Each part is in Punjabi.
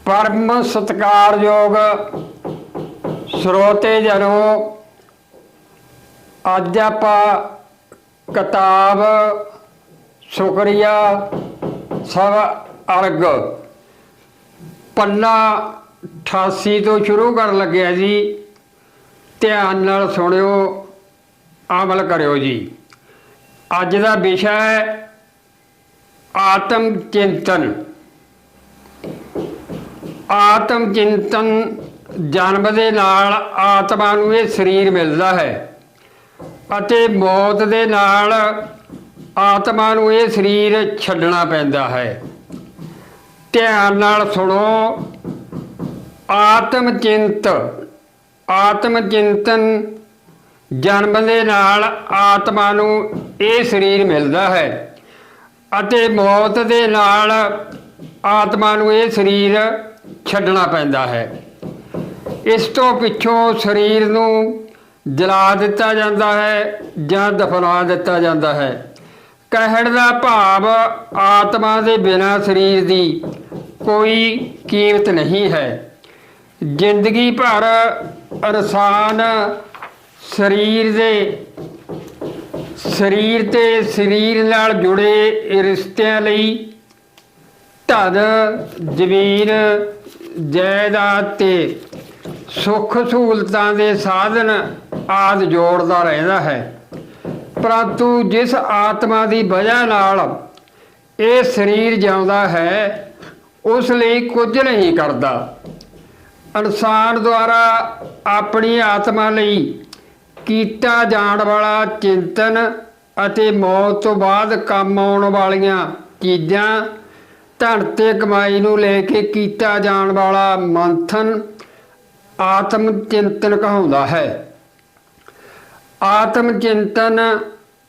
परम सत्कारयोग ਸਰੋਤੇ जनो, अज आपां किताब शुक्रिया सब अर्ग पन्ना 88 तो शुरू कर लगे जी। ध्यान नाल सुनियो, अमल करियो जी। अज का विषय है आत्म चिंतन। आत्म चिंतन जन्म दे नाल आत्मा नूं ये शरीर मिलता है अते मौत दे नाल आत्मा नूं ये शरीर छड्डना पैंदा है। ध्यान नाल सुनो, आत्म चिंतन जन्म दे नाल आत्मा नूं ये शरीर मिलता है अते मौत दे नाल आत्मा नूं ये शरीर छड्डना पैंदा है। इस तो पिछों शरीर नूं जला दिता जाता है जां दफना दिता जाता है। कहण दा भाव आत्मा दे बिना शरीर दी कोई कीमत नहीं है। जिंदगी भर इंसान शरीर ते शरीर नाल जुड़े रिश्तिਆਂ ਲਈ धन जमीन जायदाद ते सुख सहूलतां दे साधन आदि जोड़दा रहता है, परंतु जिस आत्मा की वजह नाल ये शरीर जिउंदा है उस लिए कुछ नहीं करता। इंसान द्वारा अपनी आत्मा लई कीता जाण वाला चिंतन अते मौत तो बाद काम आउण वालियां चीज़ां, धन ते कमाई नूं लेके कीता जाण वाला मंथन आत्म चिंतन कहलाता है। आत्म चिंतन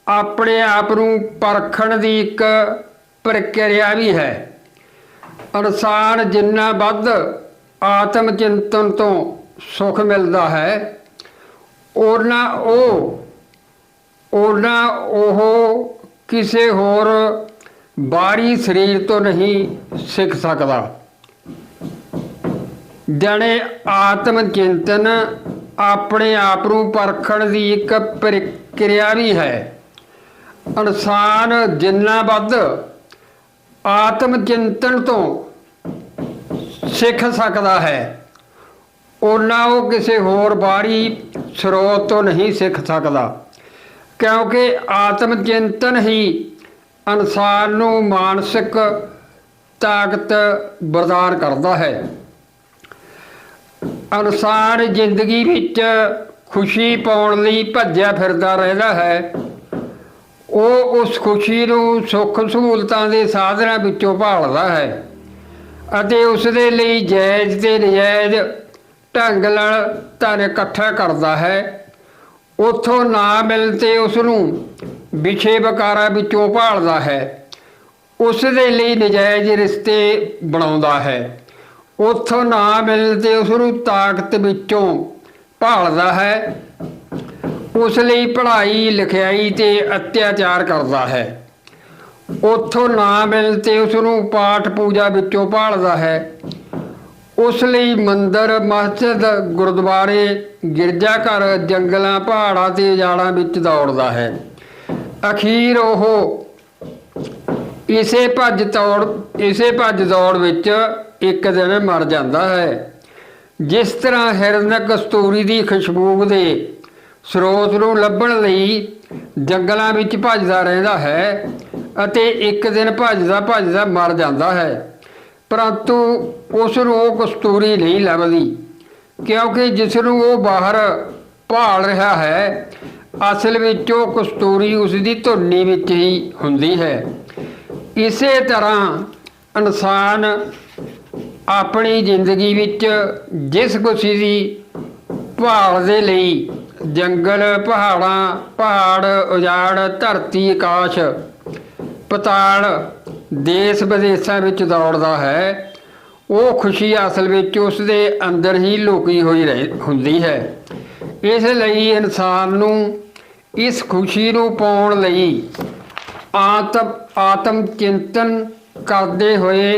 अपने आप नूं परखण दी एक प्रक्रिया भी है। इंसान जिन्ना वध आत्म चिंतन तो सुख मिलता है उन्ना ओह किसी होर बाहरी शरीर तो नहीं सीख सकता। जाने आत्म चिंतन अपने आप को परखण की एक प्रक्रिया भी है। इंसान जिन्ना वध आत्म चिंतन तो सीख सकता है उन्ना वो किसी होर बाहरी स्रोत तो नहीं सीख सकता, क्योंकि आत्म चिंतन ही इंसान नूं मानसिक ताकत प्रदान करता है। इंसान जिंदगी विच खुशी पाउण लई भज्जिया फिरदा रहता है। वो उस खुशी नूं सुख सहूलतां दे साधनां विचों भालदा है अते उस दे लई जायज़ ते नजायज़ ढंग नाल धन इकट्ठा करदा है। उत्थों ना मिलते उसनूं विछे विकारां विचों भालदा है, उस दे लई नजायज़ रिश्ते बनाउंदा है। उत्थों ना मिलते उसनूं ताकत विचों भालदा है, उस लई पढ़ाई लिखाई ते अत्याचार करदा है। उत्थों ना मिलते उसनूं पाठ पूजा विचों भालदा है, उस लई मंदिर मस्जिद गुरुद्वारे गिरजाघर जंगलों पहाड़ों ते उजाड़ां विच दौड़दा है। अखीर ओह इसे भज दौड़ विच एक दिन मर जाता है। जिस तरह हिरन कस्तूरी की खुशबू के स्रोत नूं लभण लई जंगलों विच भजदा रहिंदा है अते एक दिन भजदा भजदा मर जाता है, परंतु उसनूं वो कस्तूरी नहीं लभदी, क्योंकि जिसनूं वो बाहर भाल रहा है असल विच वो कस्तूरी उसकी धुनी विच ही हुंदी है। इसे तरह इंसान अपनी जिंदगी विच जिस खुशी की भाल दे लई जंगल पहाड़ उजाड़ धरती आकाश पताल देश विदेशों विच दौड़दा है, वो खुशी असल विच उसदे अंदर ही लुकी हुई हुंदी है। इसलिए इंसान नूं इस खुशी नूं पाउण लई आत्म चिंतन करते हुए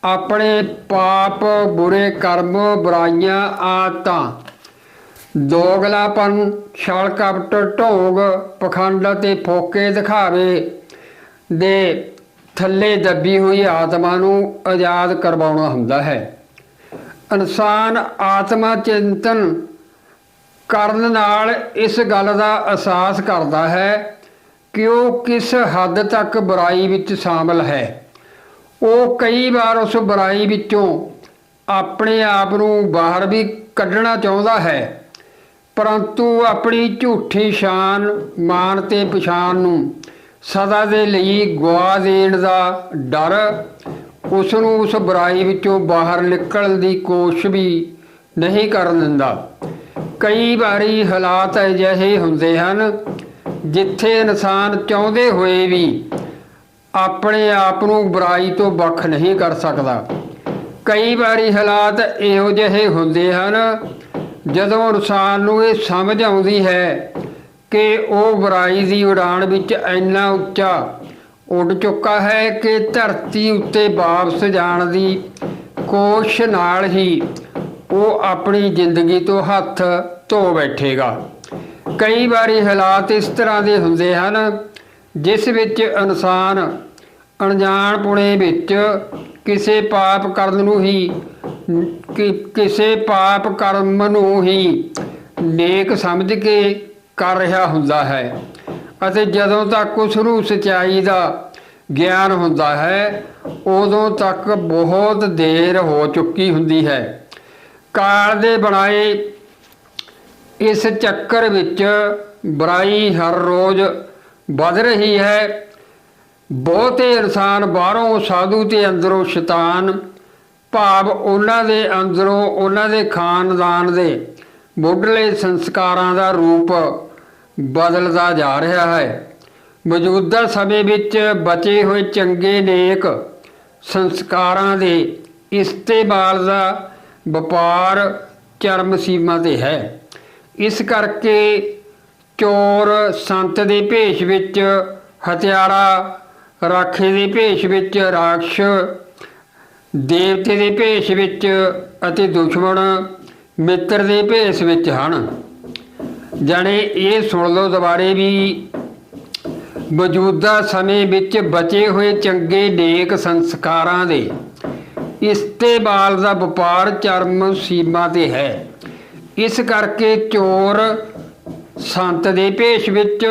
ਆਪਣੇ ਪਾਪ, ਬੁਰੇ ਕਰਮ, ਬੁਰਾਈਆਂ, ਆਦਤਾਂ, ਦੋਗਲਾਪਨ, ਛਲ ਕਪਟ, ਢੋਂਗ, ਪਖੰਡ ਅਤੇ ਫੋਕੇ ਦਿਖਾਵੇ ਦੇ ਥੱਲੇ ਦੱਬੀ ਹੋਈ ਆਤਮਾ ਨੂੰ ਆਜ਼ਾਦ ਕਰਵਾਉਣਾ ਹੁੰਦਾ ਹੈ। ਇਨਸਾਨ ਆਤਮਾ ਚਿੰਤਨ ਕਰਨ ਨਾਲ ਇਸ ਗੱਲ ਦਾ ਅਹਿਸਾਸ ਕਰਦਾ ਹੈ ਕਿ ਉਹ ਕਿਸ ਹੱਦ ਤੱਕ ਬੁਰਾਈ ਵਿੱਚ ਸ਼ਾਮਲ ਹੈ। ਉਹ ਕਈ ਵਾਰ ਉਸ ਬੁਰਾਈ ਵਿੱਚੋਂ ਆਪਣੇ ਆਪ ਨੂੰ ਬਾਹਰ ਵੀ ਕੱਢਣਾ ਚਾਹੁੰਦਾ ਹੈ, ਪਰੰਤੂ ਆਪਣੀ ਝੂਠੀ ਸ਼ਾਨ, ਮਾਣ ਤੇ ਪਛਾਣ ਨੂੰ ਸਦਾ ਦੇ ਲਈ ਗਵਾ ਦੇਣ ਦਾ ਡਰ ਉਸ ਨੂੰ ਉਸ ਬੁਰਾਈ ਵਿੱਚੋਂ ਬਾਹਰ ਨਿਕਲਣ ਦੀ ਕੋਸ਼ਿਸ਼ ਵੀ ਨਹੀਂ ਕਰਨ ਦਿੰਦਾ। ਕਈ ਵਾਰੀ ਹਾਲਾਤ ਅਜਿਹੇ ਹੁੰਦੇ ਹਨ ਜਿੱਥੇ ਇਨਸਾਨ ਚਾਹੁੰਦੇ ਹੋਏ ਵੀ ਆਪਣੇ ਆਪ ਨੂੰ ਬੁਰਾਈ ਤੋਂ ਵੱਖ ਨਹੀਂ ਕਰ ਸਕਦਾ। ਕਈ ਵਾਰੀ ਹਾਲਾਤ ਇਹੋ ਜਿਹੇ ਹੁੰਦੇ ਹਨ ਜਦੋਂ ਇਨਸਾਨ ਨੂੰ ਇਹ ਸਮਝ ਆਉਂਦੀ ਹੈ ਕਿ ਉਹ ਬੁਰਾਈ ਦੀ ਉਡਾਣ ਵਿੱਚ ਇੰਨਾ ਉੱਚਾ ਉੱਡ ਚੁੱਕਾ ਹੈ ਕਿ ਧਰਤੀ ਉੱਤੇ ਵਾਪਸ ਜਾਣ ਦੀ ਕੋਸ਼ਿਸ਼ ਨਾਲ ਹੀ ਉਹ ਆਪਣੀ ਜ਼ਿੰਦਗੀ ਤੋਂ ਹੱਥ ਧੋ ਬੈਠੇਗਾ। ਕਈ ਵਾਰੀ ਹਾਲਾਤ ਇਸ ਤਰ੍ਹਾਂ ਦੇ ਹੁੰਦੇ ਹਨ ਜਿਸ ਵਿੱਚ ਇਨਸਾਨ ਅਣਜਾਣਪੁਣੇ ਵਿੱਚ ਕਿਸੇ ਪਾਪ ਕਰਨ ਨੂੰ ਹੀ ਕਿਸੇ ਪਾਪ ਕਰਮ ਨੂੰ ਹੀ ਨੇਕ ਸਮਝ ਕੇ ਕਰ ਰਿਹਾ ਹੁੰਦਾ ਹੈ ਅਤੇ ਜਦੋਂ ਤੱਕ ਉਸ ਨੂੰ ਸੱਚਾਈ ਦਾ ਗਿਆਨ ਹੁੰਦਾ ਹੈ ਉਦੋਂ ਤੱਕ ਬਹੁਤ ਦੇਰ ਹੋ ਚੁੱਕੀ ਹੁੰਦੀ ਹੈ। ਕਾਲ ਦੇ ਬਣਾਏ ਇਸ ਚੱਕਰ ਵਿੱਚ ਬੁਰਾਈ ਹਰ ਰੋਜ਼ ਵੱਧ ਰਹੀ ਹੈ। ਬਹੁਤੇ ਇਨਸਾਨ ਬਾਹਰੋਂ ਸਾਧੂ ਤੇ ਅੰਦਰੋਂ ਸ਼ੈਤਾਨ, ਭਾਵ ਉਹਨਾਂ ਦੇ ਅੰਦਰੋਂ ਉਹਨਾਂ ਦੇ ਖਾਨਦਾਨ ਦੇ ਮੁੱਢਲੇ ਸੰਸਕਾਰਾਂ ਦਾ ਰੂਪ ਬਦਲਦਾ ਜਾ ਰਿਹਾ ਹੈ। ਮੌਜੂਦਾ ਸਮੇਂ ਵਿੱਚ ਬਚੇ ਹੋਏ ਚੰਗੇ ਨੇਕ ਸੰਸਕਾਰਾਂ ਦੇ ਇਸਤੇਮਾਲ ਦਾ ਵਪਾਰ ਚਰਮ ਸੀਮਾ 'ਤੇ ਹੈ। ਇਸ ਕਰਕੇ ਚੋਰ ਸੰਤ ਦੇ ਭੇਸ਼ ਵਿੱਚ, ਹਥਿਆਰਾ ਰਾਖੇ ਦੇ ਭੇਸ਼ ਵਿੱਚ, ਰਾਖਸ਼ ਦੇਵਤੇ ਦੇ ਭੇਸ਼ ਵਿੱਚ ਅਤੇ ਦੁਸ਼ਮਣ ਮਿੱਤਰ ਦੇ ਭੇਸ਼ ਵਿੱਚ ਹਨ। ਜਾਣੇ ਇਹ ਸੁਣ ਲਓ ਦੁਬਾਰੇ ਵੀ, ਮੌਜੂਦਾ ਸਮੇਂ ਵਿੱਚ ਬਚੇ ਹੋਏ ਚੰਗੇ ਨੇਕ ਸੰਸਕਾਰਾਂ ਦੇ ਇਸਤੇਮਾਲ ਦਾ ਵਪਾਰ ਚਰਮ ਸੀਮਾ 'ਤੇ ਹੈ। ਇਸ ਕਰਕੇ ਚੋਰ ਸੰਤ ਦੇ ਭੇਸ਼ ਵਿੱਚ,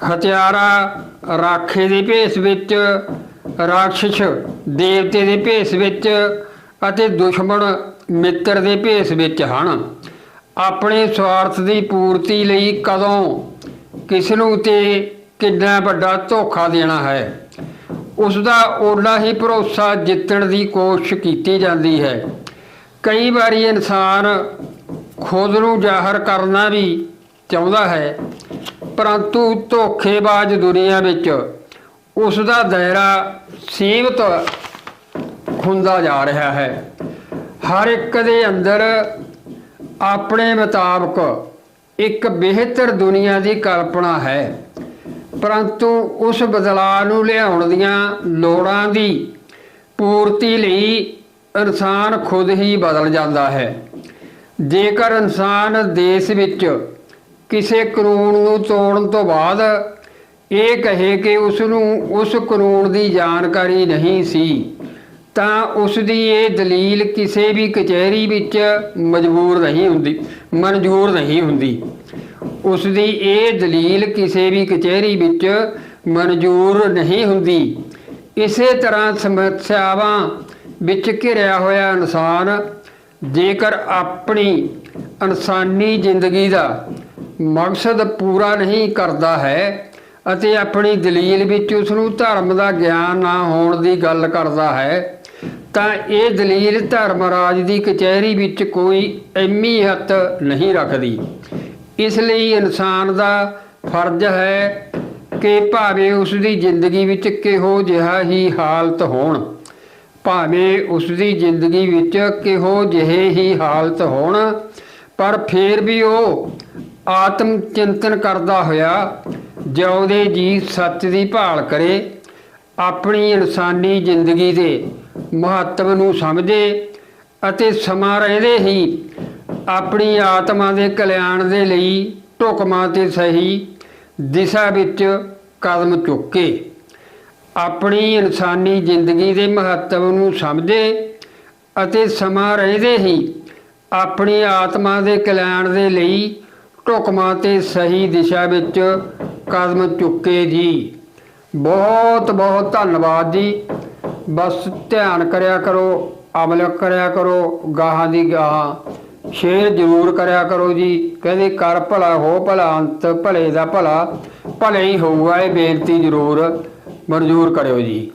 ਹਥਿਆਰਾ ਰਾਖੇ ਦੇ ਭੇਸ਼ ਵਿੱਚ, ਰਾਖਸ਼ ਦੇਵਤੇ ਦੇ ਭੇਸ਼ ਵਿੱਚ ਅਤੇ ਦੁਸ਼ਮਣ ਮਿੱਤਰ ਦੇ ਭੇਸ਼ ਵਿੱਚ ਹਨ। ਆਪਣੇ ਸਵਾਰਥ ਦੀ ਪੂਰਤੀ ਲਈ ਕਦੋਂ ਕਿਸ ਨੂੰ ਤੇ ਕਿੰਨਾ ਵੱਡਾ ਧੋਖਾ ਦੇਣਾ ਹੈ, ਉਸ ਦਾ ਓਨਾ ਹੀ ਭਰੋਸਾ ਜਿੱਤਣ ਦੀ ਕੋਸ਼ਿਸ਼ ਕੀਤੀ ਜਾਂਦੀ ਹੈ। ਕਈ ਵਾਰੀ ਇਨਸਾਨ ਖੁਦ ਨੂੰ ਜ਼ਾਹਰ ਕਰਨਾ ਵੀ ਚਾਹੁੰਦਾ ਹੈ, ਪਰੰਤੂ ਧੋਖੇਬਾਜ਼ ਦੁਨੀਆ ਵਿੱਚ ਉਸ ਦਾ ਦਾਇਰਾ ਸੀਮਤ ਹੁੰਦਾ ਜਾ ਰਿਹਾ ਹੈ। ਹਰ ਇੱਕ ਦੇ ਅੰਦਰ ਆਪਣੇ ਮੁਤਾਬਕ ਇੱਕ ਬਿਹਤਰ ਦੁਨੀਆ ਦੀ ਕਲਪਨਾ ਹੈ, ਪਰੰਤੂ ਉਸ ਬਦਲਾਅ ਨੂੰ ਲਿਆਉਣ ਦੀਆਂ ਲੋੜਾਂ ਦੀ ਪੂਰਤੀ ਲਈ ਇਨਸਾਨ ਖੁਦ ਹੀ ਬਦਲ ਜਾਂਦਾ ਹੈ। ਜੇਕਰ ਇਨਸਾਨ ਦੇਸ਼ ਵਿੱਚ ਕਿਸੇ ਕਾਨੂੰਨ ਨੂੰ ਤੋੜਨ ਤੋਂ ਬਾਅਦ ਇਹ ਕਹੇ ਕਿ ਉਸ ਨੂੰ ਉਸ ਕਾਨੂੰਨ ਦੀ ਜਾਣਕਾਰੀ ਨਹੀਂ ਸੀ, ਤਾਂ ਉਸ ਦੀ ਇਹ ਦਲੀਲ ਕਿਸੇ ਵੀ ਕਚਹਿਰੀ ਵਿੱਚ ਮਨਜ਼ੂਰ ਨਹੀਂ ਹੁੰਦੀ। ਉਸ ਦੀ ਇਹ ਦਲੀਲ ਕਿਸੇ ਵੀ ਕਚਹਿਰੀ ਵਿੱਚ ਮਨਜ਼ੂਰ ਨਹੀਂ ਹੁੰਦੀ। ਇਸੇ ਤਰ੍ਹਾਂ ਸਮੱਸਿਆਵਾਂ ਵਿੱਚ ਘਿਰਿਆ ਹੋਇਆ ਇਨਸਾਨ ਜੇਕਰ ਆਪਣੀ ਇਨਸਾਨੀ ਜ਼ਿੰਦਗੀ ਦਾ ਮਕਸਦ ਪੂਰਾ ਨਹੀਂ ਕਰਦਾ ਹੈ ਅਤੇ ਆਪਣੀ ਦਲੀਲ ਵਿੱਚ ਉਸ ਨੂੰ ਧਰਮ ਦਾ ਗਿਆਨ ਨਾ ਹੋਣ ਦੀ ਗੱਲ ਕਰਦਾ ਹੈ, ਤਾਂ ਇਹ ਦਲੀਲ ਧਰਮਰਾਜ ਦੀ ਕਚਹਿਰੀ ਵਿੱਚ ਕੋਈ ਅਹਿਮੀਅਤ ਨਹੀਂ ਰੱਖਦੀ। ਇਸ ਲਈ ਇਨਸਾਨ ਦਾ ਫਰਜ਼ ਹੈ ਕਿ ਭਾਵੇਂ ਉਸ ਦੀ ਜ਼ਿੰਦਗੀ ਵਿੱਚ ਕਿਹੋ ਜਿਹਾ ਹੀ ਹਾਲਤ ਹੋਣ, ਪਰ ਫਿਰ ਵੀ ਉਹ ਆਤਮ ਚਿੰਤਨ ਕਰਦਾ ਹੋਇਆ ਜਿਉਂਦੇ ਜੀ ਸੱਚ ਦੀ ਭਾਲ ਕਰੇ, ਆਪਣੀ ਇਨਸਾਨੀ ਜ਼ਿੰਦਗੀ ਦੇ ਮਹੱਤਵ ਨੂੰ ਸਮਝੇ ਅਤੇ ਸਮਾਂ ਰਹਿੰਦੇ ਹੀ ਆਪਣੀ ਆਤਮਾ ਦੇ ਕਲਿਆਣ ਦੇ ਲਈ ਢੁਕਵਾਂ ਤੇ ਸਹੀ ਦਿਸ਼ਾ ਵਿੱਚ ਕਦਮ ਚੁੱਕੇ। ਆਪਣੀ ਇਨਸਾਨੀ ਜ਼ਿੰਦਗੀ ਦੇ ਮਹੱਤਵ ਨੂੰ ਸਮਝੇ ਅਤੇ ਸਮਾਂ ਰਹਿੰਦੇ ਹੀ ਆਪਣੀ ਆਤਮਾ ਦੇ ਕਲਿਆਣ ਦੇ ਲਈ ਢੁਕਵਾਂ ਤੇ ਸਹੀ ਦਿਸ਼ਾ ਵਿੱਚ ਕਦਮ ਚੁੱਕੇ ਜੀ। ਬਹੁਤ ਬਹੁਤ ਧੰਨਵਾਦ ਜੀ। ਬਸ ਧਿਆਨ ਕਰਿਆ ਕਰੋ, ਅਮਲ ਕਰਿਆ ਕਰੋ, ਗਾਹਾਂ ਦੀ ਗਾਹਾਂ ਸ਼ੇਅਰ ਜ਼ਰੂਰ ਕਰਿਆ ਕਰੋ ਜੀ। ਕਹਿੰਦੇ ਕਰ ਭਲਾ ਹੋ ਭਲਾ ਅੰਤ ਭਲੇ ਦਾ ਭਲਾ ਭਲੇ ਹੀ ਹੋਊਗਾ। ਇਹ ਬੇਨਤੀ ਜ਼ਰੂਰ ਮਨਜ਼ੂਰ ਕਰਿਓ ਜੀ।